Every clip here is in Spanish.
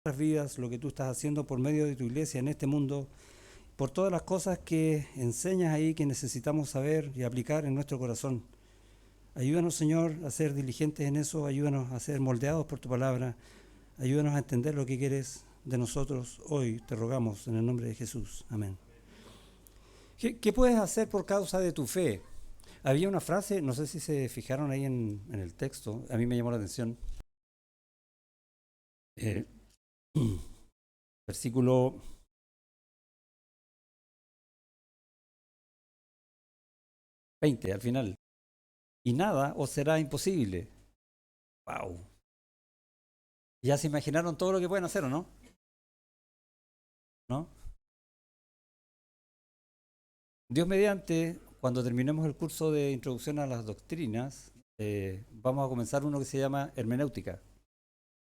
nuestras vidas, lo que tú estás haciendo por medio de tu iglesia en este mundo, por todas las cosas que enseñas ahí que necesitamos saber y aplicar en nuestro corazón. Ayúdanos, Señor, a ser diligentes en eso, ayúdanos a ser moldeados por tu palabra, ayúdanos a entender lo que quieres de nosotros hoy, te rogamos en el nombre de Jesús. Amén. ¿Qué puedes hacer por causa de tu fe? Había una frase, no sé si se fijaron ahí en el texto, a mí me llamó la atención. Eh, versículo 20, al final. Y nada os será imposible. ¡Wow! Ya se imaginaron todo lo que pueden hacer, ¿o no? ¿No? Dios mediante, cuando terminemos el curso de introducción a las doctrinas, vamos a comenzar uno que se llama hermenéutica,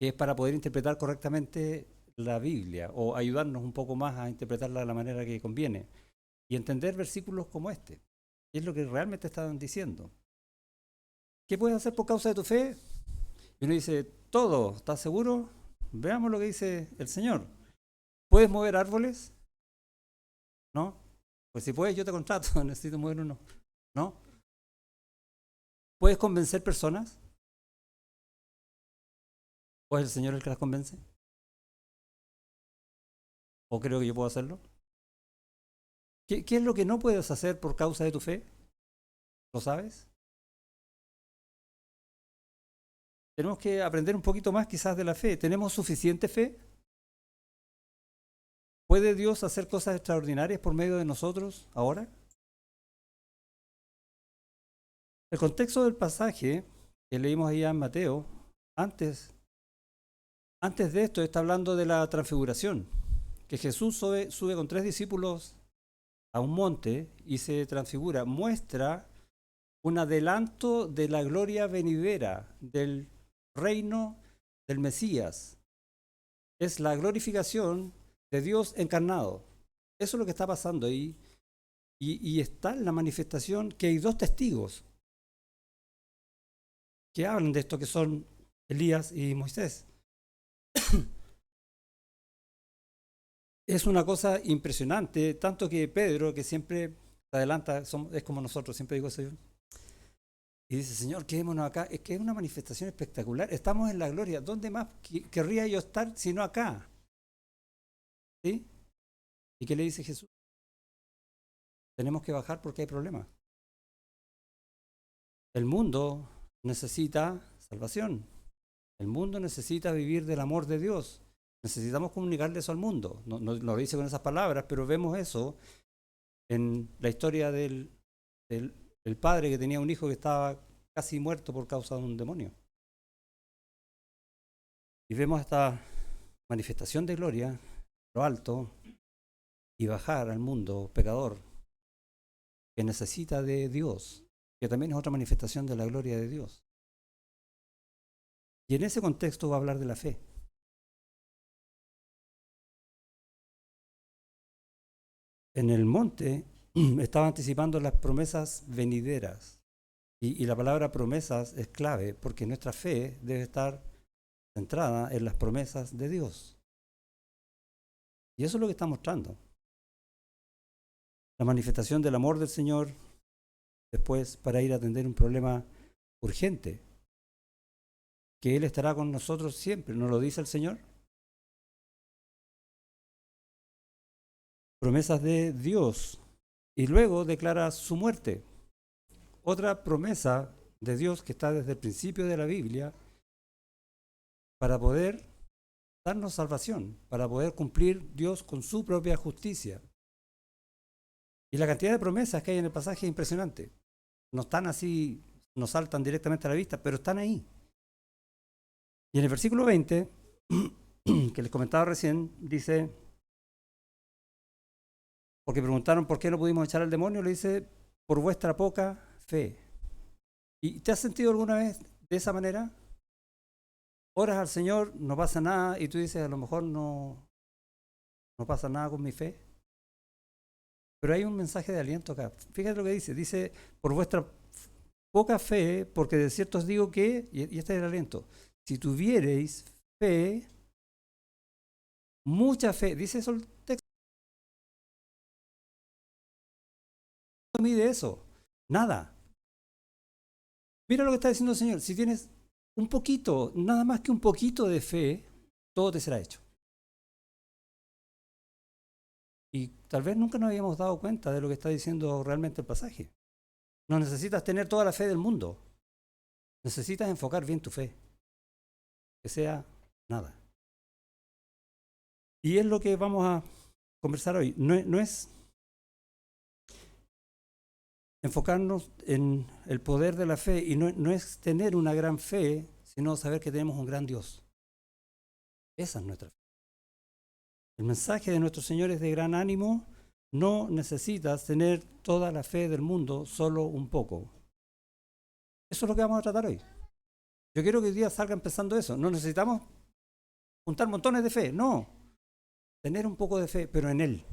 que es para poder interpretar correctamente la Biblia o ayudarnos un poco más a interpretarla de la manera que conviene y entender versículos como este, que es lo que realmente estaban diciendo. ¿Qué puedes hacer por causa de tu fe? Y uno dice, todo, ¿estás seguro? Veamos lo que dice el Señor. ¿Puedes mover árboles? ¿No? Pues si puedes, yo te contrato, necesito mover uno. ¿No? ¿Puedes convencer personas? ¿O es el Señor el que las convence? ¿O creo que yo puedo hacerlo? ¿Qué es lo que no puedes hacer por causa de tu fe? ¿Lo sabes? Tenemos que aprender un poquito más quizás de la fe. ¿Tenemos suficiente fe? ¿Puede Dios hacer cosas extraordinarias por medio de nosotros ahora? El contexto del pasaje que leímos allá en Mateo, antes, antes de esto está hablando de la transfiguración, que Jesús sube con 3 discípulos a un monte y se transfigura. Muestra un adelanto de la gloria venidera del reino del Mesías. Es la glorificación de Dios encarnado. Eso es lo que está pasando ahí. Y está en la manifestación que hay 2 testigos que hablan de esto, que son Elías y Moisés. Es una cosa impresionante, tanto que Pedro, que siempre se adelanta, es como nosotros, siempre digo eso yo, y dice, Señor, quedémonos acá. Es que es una manifestación espectacular. Estamos en la gloria. ¿Dónde más querría yo estar sino acá? ¿Sí? ¿Y qué le dice Jesús? Tenemos que bajar porque hay problemas. El mundo necesita salvación. El mundo necesita vivir del amor de Dios. Necesitamos comunicarle eso al mundo. No lo dice con esas palabras, pero vemos eso en la historia del padre que tenía un hijo que estaba casi muerto por causa de un demonio. Y vemos esta manifestación de gloria, lo alto, y bajar al mundo pecador que necesita de Dios, que también es otra manifestación de la gloria de Dios. Y en ese contexto va a hablar de la fe. En el monte estaba anticipando las promesas venideras. Y la palabra promesas es clave porque nuestra fe debe estar centrada en las promesas de Dios. Y eso es lo que está mostrando. La manifestación del amor del Señor después para ir a atender un problema urgente, que Él estará con nosotros siempre, ¿nos lo dice el Señor? Promesas de Dios. Y luego declara su muerte. Otra promesa de Dios que está desde el principio de la Biblia para poder darnos salvación, para poder cumplir Dios con su propia justicia. Y la cantidad de promesas que hay en el pasaje es impresionante. No están así, no saltan directamente a la vista, pero están ahí. Y en el versículo 20, que les comentaba recién, dice, porque preguntaron por qué no pudimos echar al demonio, le dice, por vuestra poca fe. ¿Y te has sentido alguna vez de esa manera? Oras al Señor, no pasa nada, y tú dices, a lo mejor no pasa nada con mi fe. Pero hay un mensaje de aliento acá. Fíjate lo que dice, por vuestra poca fe, porque de cierto os digo que, y este es el aliento, si tuviereis fe mucha fe. Dice eso el texto. No mide eso. Nada. Mira lo que está diciendo el Señor. Si tienes un poquito, nada más que un poquito de fe, todo te será hecho. Y tal vez nunca nos habíamos dado cuenta de lo que está diciendo realmente el pasaje. No necesitas tener toda la fe del mundo. Necesitas enfocar bien tu fe. Que sea nada. Y es lo que vamos a conversar hoy. No es enfocarnos en el poder de la fe y no es tener una gran fe, sino saber que tenemos un gran Dios. Esa es nuestra fe. El mensaje de nuestro Señor es de gran ánimo. No necesitas tener toda la fe del mundo, solo un poco. Eso es lo que vamos a tratar hoy. Yo quiero que hoy día salga empezando eso. No necesitamos juntar montones de fe, no. Tener un poco de fe, pero en Él.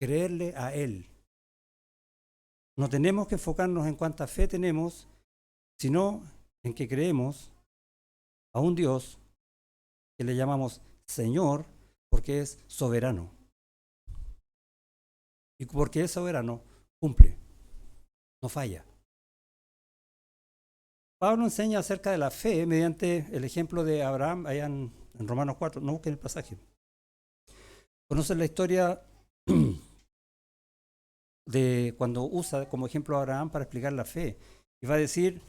Creerle a Él. No tenemos que enfocarnos en cuánta fe tenemos, sino en que creemos a un Dios que le llamamos Señor porque es soberano. Y porque es soberano, cumple, no falla. Pablo enseña acerca de la fe mediante el ejemplo de Abraham allá en Romanos 4. No busquen el pasaje. Conocen la historia de cuando usa como ejemplo a Abraham para explicar la fe. Y va a decir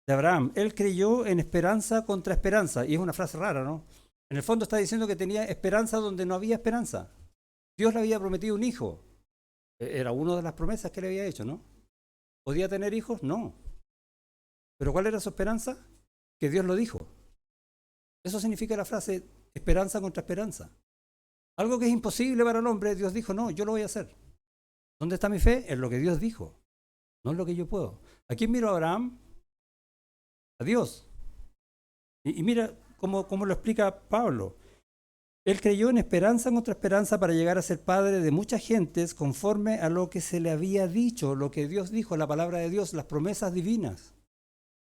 de Abraham, él creyó en esperanza contra esperanza. Y es una frase rara, ¿no? En el fondo está diciendo que tenía esperanza donde no había esperanza. Dios le había prometido un hijo. Era una de las promesas que le había hecho, ¿no? ¿Podía tener hijos? No. ¿Pero cuál era su esperanza? Que Dios lo dijo. Eso significa la frase esperanza contra esperanza. Algo que es imposible para el hombre, Dios dijo, no, yo lo voy a hacer. ¿Dónde está mi fe? En lo que Dios dijo, no en lo que yo puedo. ¿A quién miro a Abraham? A Dios. Y mira cómo lo explica Pablo. Él creyó en esperanza contra esperanza para llegar a ser padre de muchas gentes conforme a lo que se le había dicho, lo que Dios dijo, la palabra de Dios, las promesas divinas.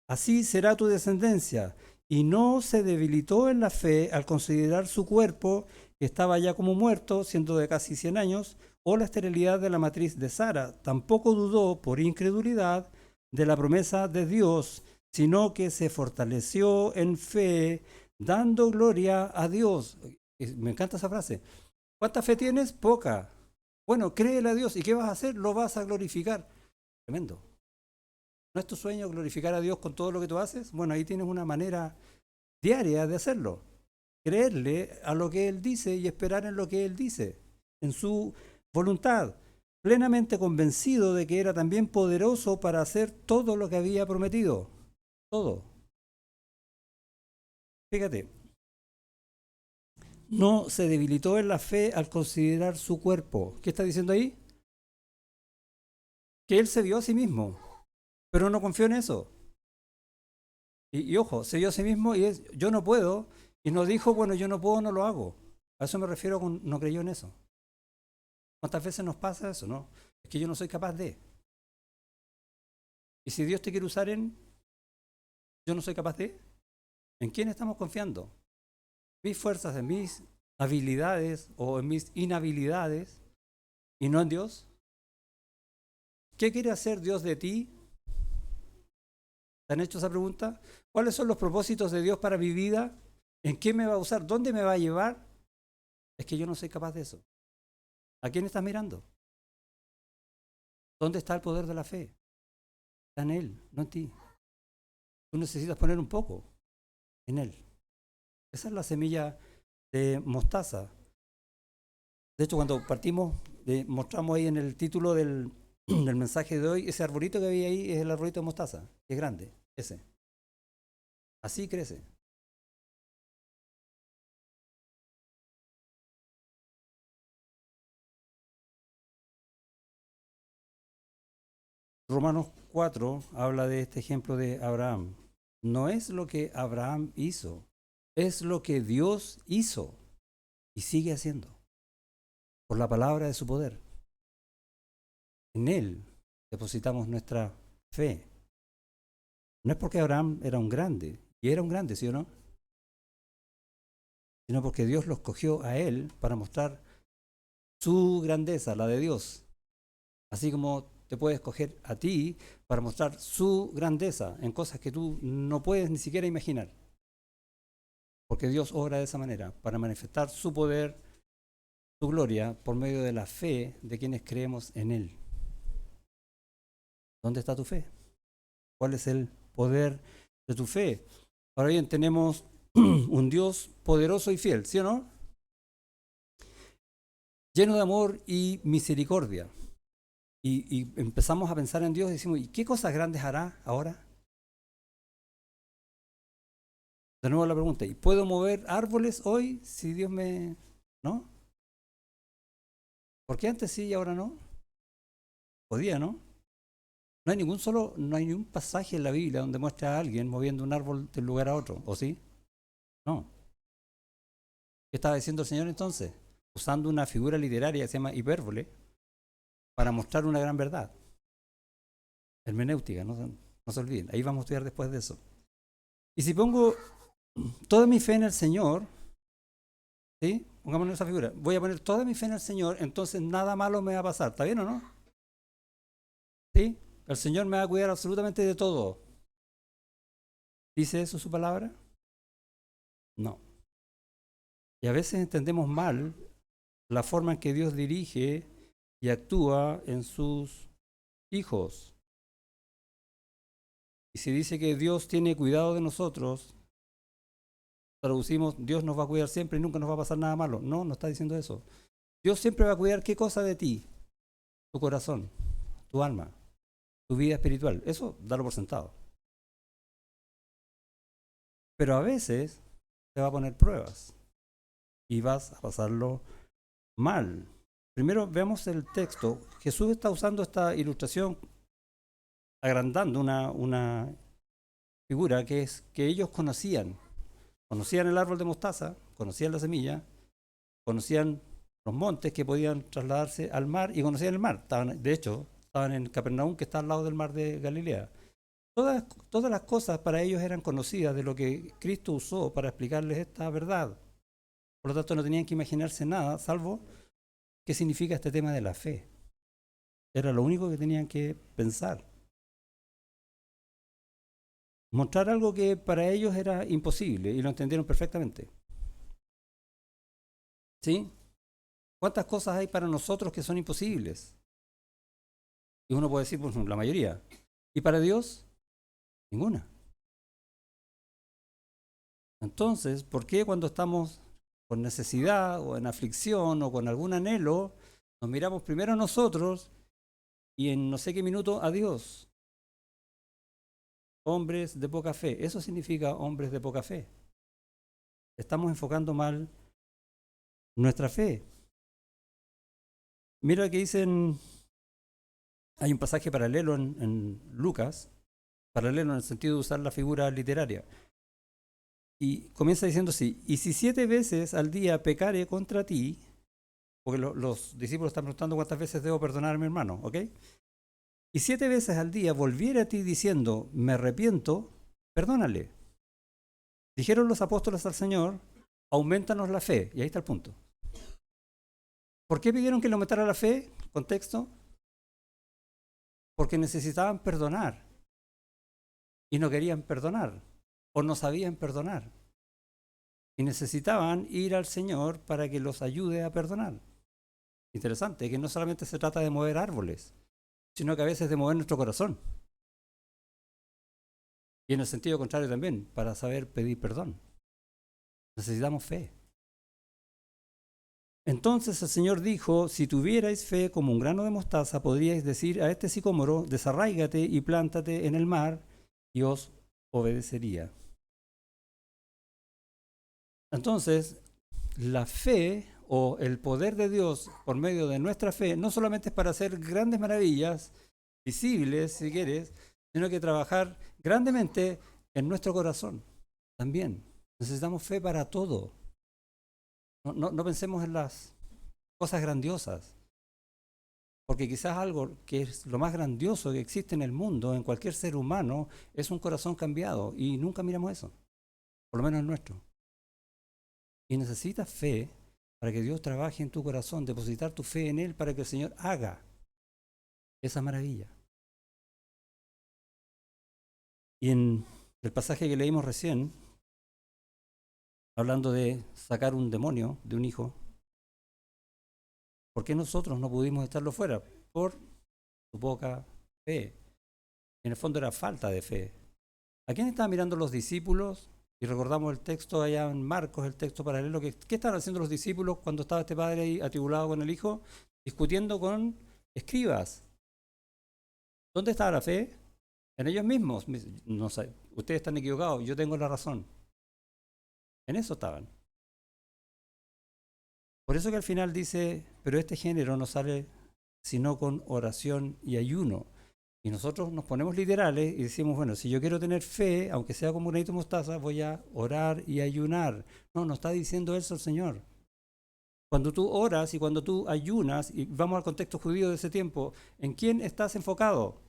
Así será tu descendencia. Y no se debilitó en la fe al considerar su cuerpo, que estaba ya como muerto, siendo de casi 100 años, o la esterilidad de la matriz de Sara. Tampoco dudó por incredulidad de la promesa de Dios, sino que se fortaleció en fe, dando gloria a Dios. Me encanta esa frase. ¿Cuánta fe tienes? Poca. Bueno, créele a Dios. ¿Y qué vas a hacer? Lo vas a glorificar. Tremendo. ¿No es tu sueño glorificar a Dios con todo lo que tú haces? Bueno, ahí tienes una manera diaria de hacerlo. Creerle a lo que Él dice y esperar en lo que Él dice, en su voluntad, plenamente convencido de que era también poderoso para hacer todo lo que había prometido. Todo. Fíjate, no se debilitó en la fe al considerar su cuerpo. ¿Qué está diciendo ahí? Que Él se vio a sí mismo, pero no confió en eso. Y ojo, se vio a sí mismo y es, yo no puedo, y no dijo, bueno, yo no puedo, no lo hago. A eso me refiero con no creyó en eso. ¿Cuántas veces nos pasa eso, no? Es que yo no soy capaz de. Y si Dios te quiere usar en, yo no soy capaz de, ¿en quién estamos confiando? ¿Mis fuerzas, en mis habilidades o en mis inhabilidades y no en Dios? ¿Qué quiere hacer Dios de ti? ¿Te han hecho esa pregunta? ¿Cuáles son los propósitos de Dios para mi vida? ¿En qué me va a usar? ¿Dónde me va a llevar? Es que yo no soy capaz de eso. ¿A quién estás mirando? ¿Dónde está el poder de la fe? Está en Él, no en ti. Tú necesitas poner un poco en Él. Esa es la semilla de mostaza. De hecho, cuando partimos, mostramos ahí en el título del mensaje de hoy, ese arbolito que había ahí es el arbolito de mostaza, que es grande, ese. Así crece. Romanos 4 habla de este ejemplo de Abraham. No es lo que Abraham hizo, es lo que Dios hizo y sigue haciendo por la palabra de su poder. En Él depositamos nuestra fe. No es porque Abraham era un grande, y era un grande, ¿sí o no? sino porque Dios lo escogió a él para mostrar su grandeza, la de Dios. Así como te puede escoger a ti para mostrar su grandeza en cosas que tú no puedes ni siquiera imaginar. Porque Dios obra de esa manera, para manifestar su poder, su gloria, por medio de la fe de quienes creemos en Él. ¿Dónde está tu fe? ¿Cuál es el poder de tu fe? Ahora bien, tenemos un Dios poderoso y fiel, ¿sí o no? Lleno de amor y misericordia. Y empezamos a pensar en Dios y decimos, ¿y qué cosas grandes hará ahora? De nuevo la pregunta, ¿y puedo mover árboles hoy si Dios me... ¿no? ¿Por qué antes sí y ahora no? Podía, ¿no? No hay ningún pasaje en la Biblia donde muestre a alguien moviendo un árbol de un lugar a otro, ¿o sí? No. ¿Qué estaba diciendo el Señor entonces? Usando una figura literaria que se llama hipérbole para mostrar una gran verdad. Hermenéutica, no se olviden. Ahí vamos a estudiar después de eso. Y si pongo toda mi fe en el Señor, ¿sí? Pongámonos esa figura. Voy a poner toda mi fe en el Señor, entonces nada malo me va a pasar. ¿Está bien o no? ¿Sí? El Señor me va a cuidar absolutamente de todo. ¿Dice eso su palabra? No. Y a veces entendemos mal la forma en que Dios dirige y actúa en sus hijos. Y si dice que Dios tiene cuidado de nosotros, traducimos, Dios nos va a cuidar siempre y nunca nos va a pasar nada malo. No, no está diciendo eso. Dios siempre va a cuidar qué cosa de ti, tu corazón, tu alma, tu vida espiritual. Eso, dalo por sentado. Pero a veces te va a poner pruebas y vas a pasarlo mal. Primero veamos el texto. Jesús está usando esta ilustración, agrandando una figura que es que ellos conocían. Conocían el árbol de mostaza, conocían la semilla, conocían los montes que podían trasladarse al mar y conocían el mar. De hecho, estaban en Capernaum, que está al lado del mar de Galilea. Todas las cosas para ellos eran conocidas de lo que Cristo usó para explicarles esta verdad. Por lo tanto, no tenían que imaginarse nada, salvo qué significa este tema de la fe. Era lo único que tenían que pensar. Mostrar algo que para ellos era imposible y lo entendieron perfectamente. ¿Sí? ¿Cuántas cosas hay para nosotros que son imposibles? Y uno puede decir, pues la mayoría. ¿Y para Dios? Ninguna. Entonces, ¿por qué cuando estamos con necesidad o en aflicción o con algún anhelo, nos miramos primero a nosotros y en no sé qué minuto a Dios? Hombres de poca fe. Eso significa hombres de poca fe. Estamos enfocando mal nuestra fe. Mira lo que dicen, hay un pasaje paralelo en Lucas, paralelo en el sentido de usar la figura literaria. Y comienza diciendo así, y si 7 veces al día pecare contra ti, porque los discípulos están preguntando cuántas veces debo perdonar a mi hermano, ¿ok? Y 7 veces al día volviera a ti diciendo, me arrepiento, perdónale. Dijeron los apóstoles al Señor, aumentanos la fe. Y ahí está el punto. ¿Por qué pidieron que le aumentara la fe? Contexto. Porque necesitaban perdonar. Y no querían perdonar. O no sabían perdonar. Y necesitaban ir al Señor para que los ayude a perdonar. Interesante, que no solamente se trata de mover árboles, sino que a veces de mover nuestro corazón. Y en el sentido contrario también, para saber pedir perdón. Necesitamos fe. Entonces el Señor dijo, si tuvierais fe como un grano de mostaza, podríais decir a este sicómoro, desarráigate y plántate en el mar, y os obedecería. Entonces, la fe o el poder de Dios por medio de nuestra fe no solamente es para hacer grandes maravillas, visibles si quieres, sino que trabajar grandemente en nuestro corazón también. Necesitamos fe para todo. No pensemos en las cosas grandiosas, porque quizás algo que es lo más grandioso que existe en el mundo, en cualquier ser humano, es un corazón cambiado y nunca miramos eso, por lo menos el nuestro. Y necesitas fe para que Dios trabaje en tu corazón, depositar tu fe en Él para que el Señor haga esa maravilla. Y en el pasaje que leímos recién, hablando de sacar un demonio de un hijo, ¿por qué nosotros no pudimos echarlo fuera? Por su poca fe. En el fondo era falta de fe. ¿A quién estaban mirando los discípulos? Y recordamos el texto allá en Marcos, el texto paralelo. ¿Qué estaban haciendo los discípulos cuando estaba este padre ahí atribulado con el hijo? Discutiendo con escribas. ¿Dónde estaba la fe? En ellos mismos. No sé, ustedes están equivocados, yo tengo la razón. En eso estaban. Por eso que al final dice, pero este género no sale sino con oración y ayuno. Y nosotros nos ponemos literales y decimos, bueno, si yo quiero tener fe, aunque sea como un granito de mostaza, voy a orar y ayunar. No está diciendo eso el Señor. Cuando tú oras y cuando tú ayunas, y vamos al contexto judío de ese tiempo, ¿en quién estás enfocado?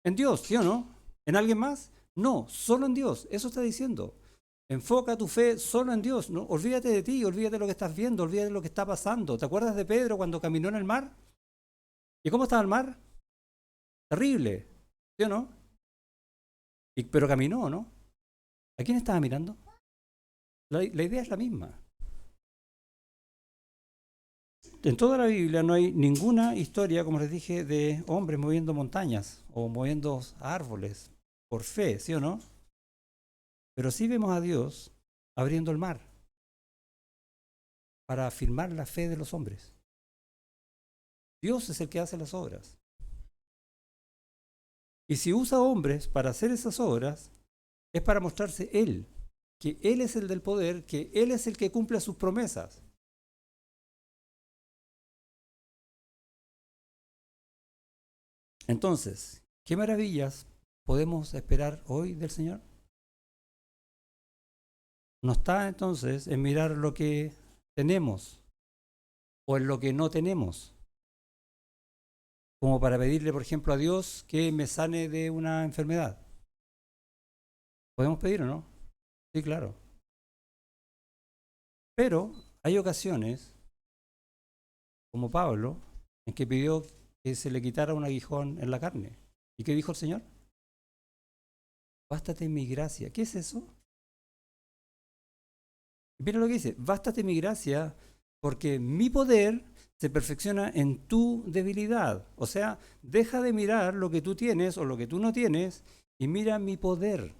¿En Dios, sí o no? ¿En alguien más? No, solo en Dios. Eso está diciendo. Enfoca tu fe solo en Dios. No, olvídate de ti, olvídate de lo que estás viendo, olvídate de lo que está pasando. ¿Te acuerdas de Pedro cuando caminó en el mar? ¿Y cómo estaba el mar? Terrible, ¿sí o no? Pero caminó, ¿no? ¿A quién estaba mirando? La idea es la misma. En toda la Biblia no hay ninguna historia, como les dije, de hombres moviendo montañas o moviendo árboles por fe, ¿sí o no? Pero sí vemos a Dios abriendo el mar para afirmar la fe de los hombres. Dios es el que hace las obras. Y si usa hombres para hacer esas obras, es para mostrarse Él, que Él es el del poder, que Él es el que cumple sus promesas. Entonces, ¿qué maravillas podemos esperar hoy del Señor? No está entonces en mirar lo que tenemos o en lo que no tenemos, como para pedirle, por ejemplo, a Dios que me sane de una enfermedad. ¿Podemos pedir o no? Sí, claro. Pero hay ocasiones, como Pablo, en que pidió que se le quitara un aguijón en la carne. ¿Y qué dijo el Señor? Bástate mi gracia. ¿Qué es eso? Mira lo que dice, bástate mi gracia porque mi poder se perfecciona en tu debilidad. O sea, deja de mirar lo que tú tienes o lo que tú no tienes y mira mi poder.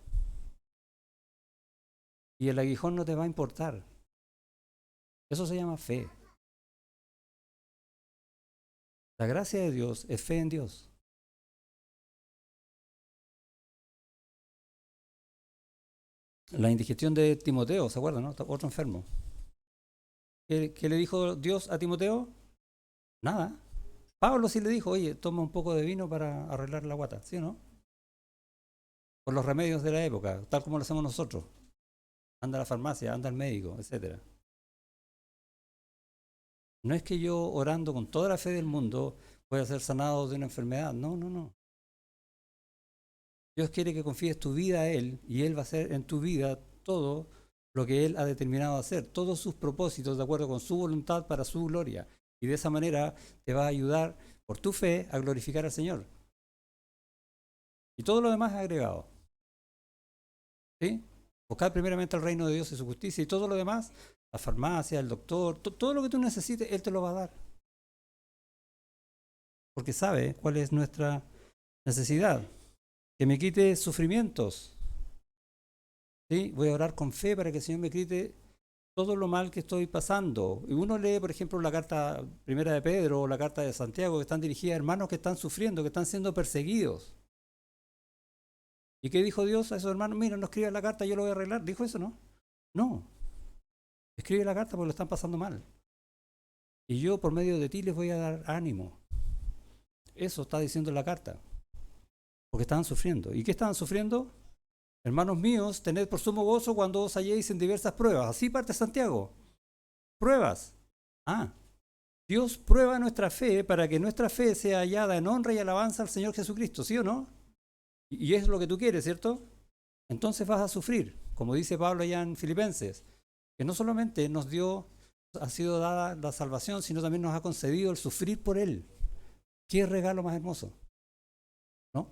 Y el aguijón no te va a importar. Eso se llama fe. La gracia de Dios es fe en Dios. La indigestión de Timoteo, ¿se acuerdan? ¿No? Otro enfermo. ¿Qué le dijo Dios a Timoteo? Nada. Pablo sí le dijo, oye, toma un poco de vino para arreglar la guata, ¿sí o no? Por los remedios de la época, tal como lo hacemos nosotros. Anda a la farmacia, anda al médico, etc. No es que yo orando con toda la fe del mundo voy a ser sanado de una enfermedad. No. Dios quiere que confíes tu vida a Él y Él va a hacer en tu vida todo lo que Él ha determinado hacer, todos sus propósitos de acuerdo con su voluntad para su gloria. Y de esa manera te va a ayudar por tu fe a glorificar al Señor. Y todo lo demás es agregado. ¿Sí? Buscar primeramente el reino de Dios y su justicia y todo lo demás, la farmacia, el doctor, todo lo que tú necesites, Él te lo va a dar. Porque sabe cuál es nuestra necesidad. Que me quite sufrimientos. ¿Sí? Voy a orar con fe para que el Señor me quite todo lo mal que estoy pasando. Y uno lee, por ejemplo, la carta primera de Pedro o la carta de Santiago, que están dirigidas a hermanos que están sufriendo, que están siendo perseguidos. ¿Y qué dijo Dios a esos hermanos? Mira, no escribas la carta, yo lo voy a arreglar. ¿Dijo eso, no? No. Escribe la carta porque lo están pasando mal. Y yo por medio de ti les voy a dar ánimo. Eso está diciendo la carta. Porque estaban sufriendo. ¿Y qué estaban sufriendo? Hermanos míos, tened por sumo gozo cuando os halléis en diversas pruebas. Así parte Santiago. Pruebas. Dios prueba nuestra fe para que nuestra fe sea hallada en honra y alabanza al Señor Jesucristo, ¿sí o no? Y es lo que tú quieres, ¿cierto? Entonces vas a sufrir, como dice Pablo allá en Filipenses. que no solamente ha sido dada la salvación, sino también nos ha concedido el sufrir por Él. ¿Qué regalo más hermoso? ¿No?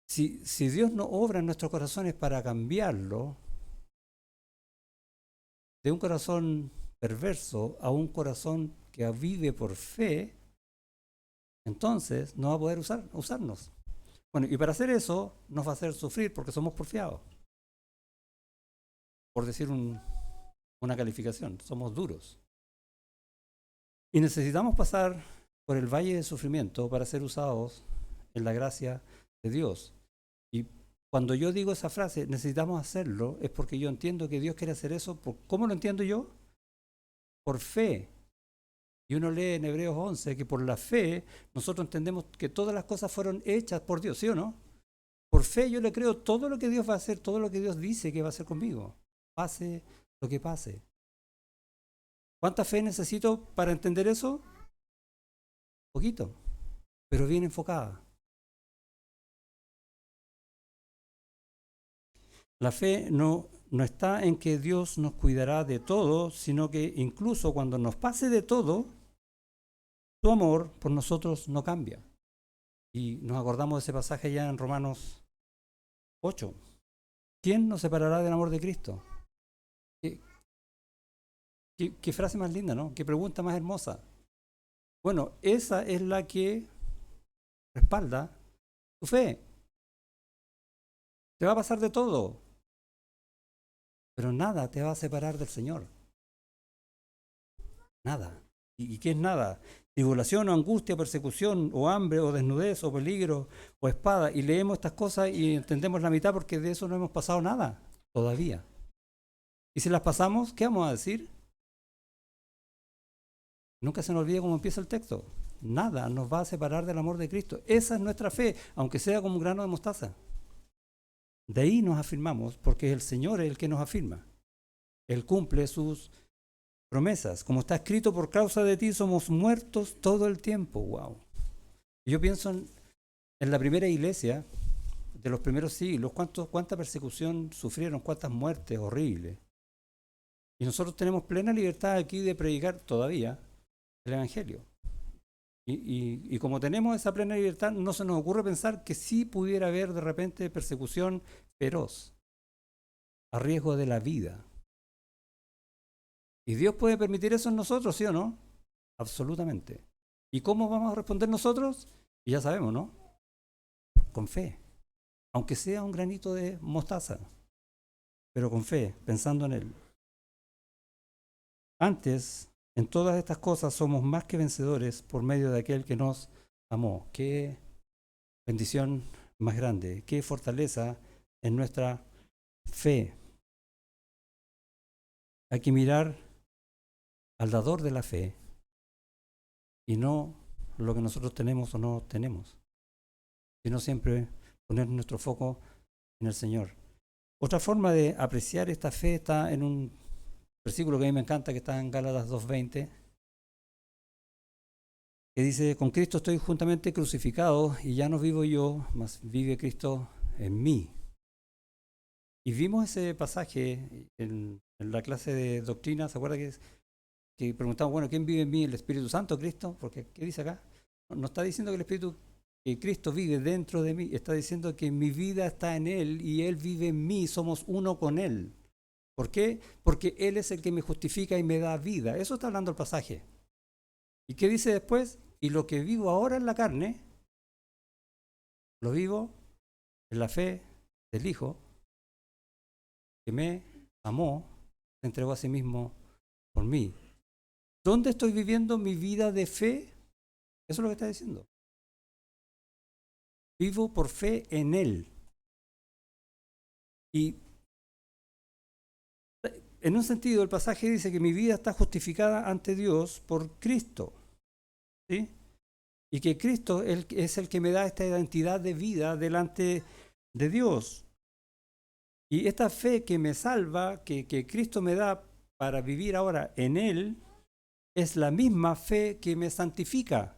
Si Dios no obra en nuestros corazones para cambiarlo, de un corazón perverso a un corazón que vive por fe, entonces no va a poder usarnos. Bueno, y para hacer eso nos va a hacer sufrir porque somos porfiados. Por decir una calificación, somos duros. Y necesitamos pasar por el valle de sufrimiento para ser usados en la gracia de Dios. Y cuando yo digo esa frase, necesitamos hacerlo, es porque yo entiendo que Dios quiere hacer eso. ¿Cómo lo entiendo yo? Por fe. Y uno lee en Hebreos 11 que por la fe nosotros entendemos que todas las cosas fueron hechas por Dios, ¿sí o no? Por fe yo le creo todo lo que Dios va a hacer, todo lo que Dios dice que va a hacer conmigo, pase lo que pase. ¿Cuánta fe necesito para entender eso? Poquito, pero bien enfocada. La fe no está en que Dios nos cuidará de todo, sino que incluso cuando nos pase de todo, su amor por nosotros no cambia. Y nos acordamos de ese pasaje ya en Romanos 8. ¿Quién nos separará del amor de Cristo? ¿Qué frase más linda, ¿no? Qué pregunta más hermosa. Bueno, esa es la que respalda tu fe. Te va a pasar de todo, pero nada te va a separar del Señor. Nada. ¿Y qué es nada? Tribulación o angustia, persecución o hambre o desnudez o peligro o espada. Y leemos estas cosas y entendemos la mitad porque de eso no hemos pasado nada todavía. Y si las pasamos, ¿qué vamos a decir? Nunca se nos olvide cómo empieza el texto. Nada nos va a separar del amor de Cristo. Esa es nuestra fe, aunque sea como un grano de mostaza. De ahí nos afirmamos, porque el Señor es el que nos afirma. Él cumple sus promesas. Como está escrito, por causa de ti somos muertos todo el tiempo. Wow. Yo pienso en la primera iglesia de los primeros siglos, cuánta persecución sufrieron, cuántas muertes horribles. Y nosotros tenemos plena libertad aquí de predicar todavía el Evangelio. Y como tenemos esa plena libertad, no se nos ocurre pensar que sí pudiera haber de repente persecución feroz, a riesgo de la vida. ¿Y Dios puede permitir eso en nosotros, sí o no? Absolutamente. ¿Y cómo vamos a responder nosotros? Y ya sabemos, ¿no? Con fe. Aunque sea un granito de mostaza, pero con fe, pensando en Él. Antes, en todas estas cosas somos más que vencedores por medio de aquel que nos amó. Qué bendición más grande, qué fortaleza en nuestra fe. Hay que mirar al dador de la fe y no lo que nosotros tenemos o no tenemos, sino siempre poner nuestro foco en el Señor. Otra forma de apreciar esta fe está en un versículo que a mí me encanta, que está en Gálatas 2:20, que dice: con Cristo estoy juntamente crucificado y ya no vivo yo, mas vive Cristo en mí. Y vimos ese pasaje en la clase de doctrina. ¿Se acuerda que preguntamos, bueno, ¿quién vive en mí? ¿El Espíritu Santo, Cristo? Porque, ¿qué dice acá? No está diciendo que Cristo vive dentro de mí, está diciendo que mi vida está en Él y Él vive en mí, somos uno con Él. ¿Por qué? Porque Él es el que me justifica y me da vida. Eso está hablando el pasaje. ¿Y qué dice después? Y lo que vivo ahora en la carne, lo vivo en la fe del Hijo, que me amó, se entregó a sí mismo por mí. ¿Dónde estoy viviendo mi vida de fe? Eso es lo que está diciendo. Vivo por fe en Él. Y en un sentido el pasaje dice que mi vida está justificada ante Dios por Cristo. ¿Sí? Y que Cristo es el que me da esta identidad de vida delante de Dios. Y esta fe que me salva, que Cristo me da para vivir ahora en Él, es la misma fe que me santifica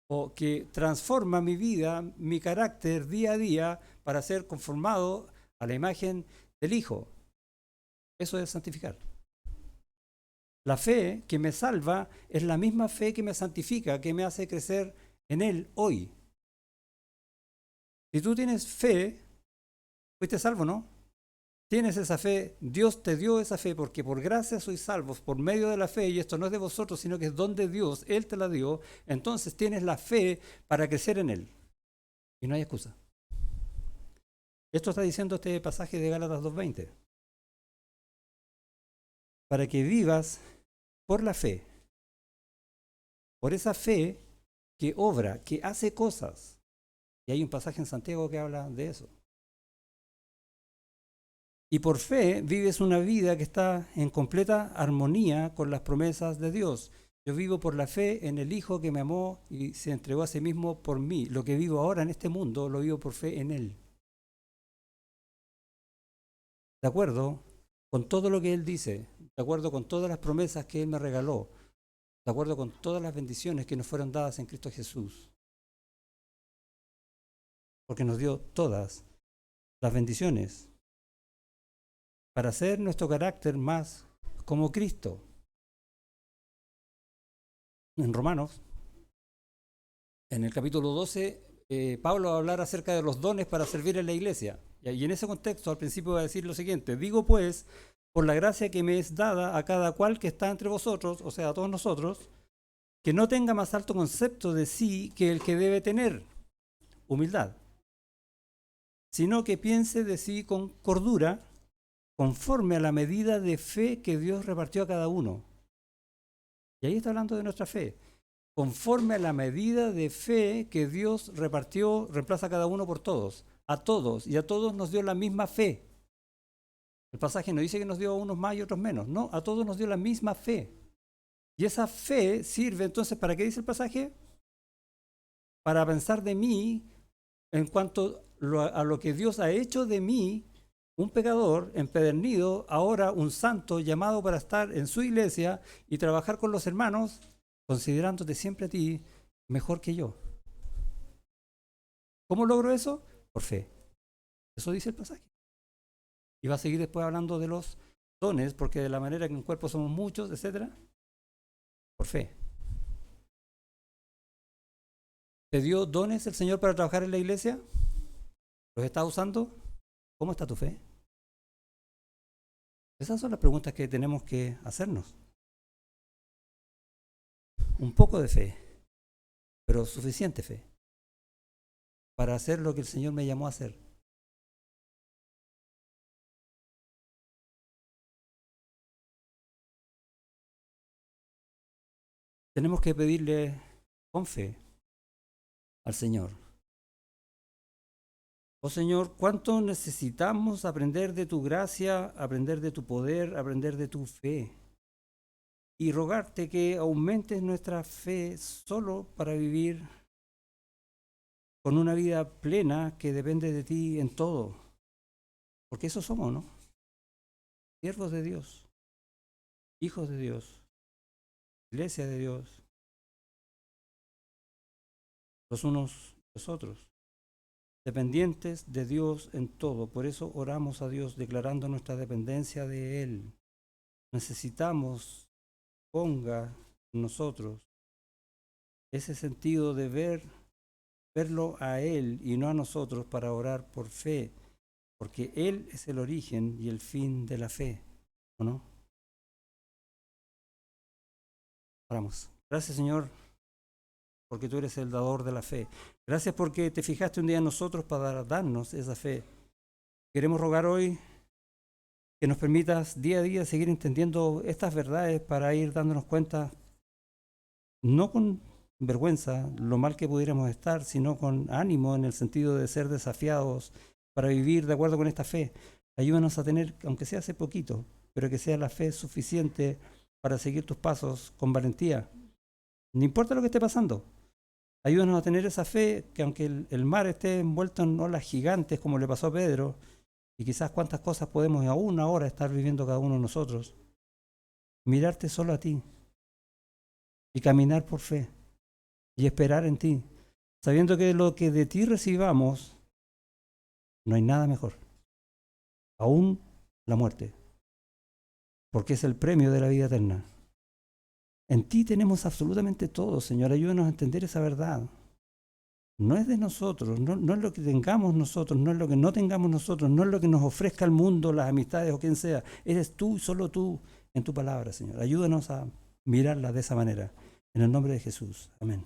o que transforma mi vida, mi carácter día a día para ser conformado a la imagen del Hijo. Eso es santificar. La fe que me salva es la misma fe que me santifica, que me hace crecer en Él hoy. Si tú tienes fe, fuiste salvo, ¿no? Tienes esa fe, Dios te dio esa fe, porque por gracia sois salvos por medio de la fe, y esto no es de vosotros, sino que es don de Dios, Él te la dio. Entonces tienes la fe para crecer en Él. Y no hay excusa. Esto está diciendo este pasaje de Gálatas 2:20. Para que vivas por la fe, por esa fe que obra, que hace cosas. Y hay un pasaje en Santiago que habla de eso. Y por fe vives una vida que está en completa armonía con las promesas de Dios. Yo vivo por la fe en el Hijo que me amó y se entregó a sí mismo por mí. Lo que vivo ahora en este mundo lo vivo por fe en Él. De acuerdo con todo lo que Él dice, de acuerdo con todas las promesas que Él me regaló, de acuerdo con todas las bendiciones que nos fueron dadas en Cristo Jesús. Porque nos dio todas las bendiciones para hacer nuestro carácter más como Cristo. En Romanos, en el capítulo 12, Pablo va a hablar acerca de los dones para servir en la iglesia. Y en ese contexto, al principio va a decir lo siguiente: digo pues, por la gracia que me es dada a cada cual que está entre vosotros, o sea, a todos nosotros, que no tenga más alto concepto de sí que el que debe tener, humildad, sino que piense de sí con cordura, conforme a la medida de fe que Dios repartió a cada uno. Y ahí está hablando de nuestra fe. Conforme a la medida de fe que Dios repartió, reemplaza a cada uno por todos. A todos. Y a todos nos dio la misma fe. El pasaje no dice que nos dio a unos más y otros menos. No, a todos nos dio la misma fe. Y esa fe sirve entonces, ¿para qué dice el pasaje? Para pensar de mí en cuanto a lo que Dios ha hecho de mí, un pecador empedernido, ahora un santo llamado para estar en su iglesia y trabajar con los hermanos, considerándote siempre a ti mejor que yo. ¿Cómo logro eso? Por fe. Eso dice el pasaje. Y va a seguir después hablando de los dones, porque de la manera que en cuerpo somos muchos, etc. Por fe. ¿Te dio dones el Señor para trabajar en la iglesia? ¿Los estás usando? ¿Cómo está tu fe? Esas son las preguntas que tenemos que hacernos. Un poco de fe, pero suficiente fe para hacer lo que el Señor me llamó a hacer. Tenemos que pedirle con fe al Señor. Oh Señor, ¿cuánto necesitamos aprender de tu gracia, aprender de tu poder, aprender de tu fe? Y rogarte que aumentes nuestra fe solo para vivir con una vida plena que depende de ti en todo. Porque eso somos, ¿no? Siervos de Dios, hijos de Dios, iglesia de Dios, los unos de los otros, dependientes de Dios en todo. Por eso oramos a Dios declarando nuestra dependencia de Él. Necesitamos ponga en nosotros ese sentido de verlo a Él y no a nosotros para orar por fe, porque Él es el origen y el fin de la fe, ¿o no? Oramos. Gracias, Señor, porque tú eres el dador de la fe. Gracias porque te fijaste un día en nosotros para darnos esa fe. Queremos rogar hoy que nos permitas día a día seguir entendiendo estas verdades para ir dándonos cuenta, no con vergüenza, lo mal que pudiéramos estar, sino con ánimo en el sentido de ser desafiados para vivir de acuerdo con esta fe. Ayúdanos a tener, aunque sea hace poquito, pero que sea la fe suficiente para seguir tus pasos con valentía. No importa lo que esté pasando. Ayúdanos a tener esa fe que aunque el mar esté envuelto en olas gigantes como le pasó a Pedro, y quizás cuántas cosas podemos aún ahora estar viviendo cada uno de nosotros, mirarte solo a ti y caminar por fe y esperar en ti, sabiendo que lo que de ti recibamos no hay nada mejor, aún la muerte. porque es el premio de la vida eterna. En ti tenemos absolutamente todo, Señor. Ayúdanos a entender esa verdad. No es de nosotros, no es lo que tengamos nosotros, no es lo que no tengamos nosotros, no es lo que nos ofrezca el mundo, las amistades o quien sea. Eres tú, solo tú, en tu palabra, Señor. Ayúdanos a mirarla de esa manera. En el nombre de Jesús. Amén.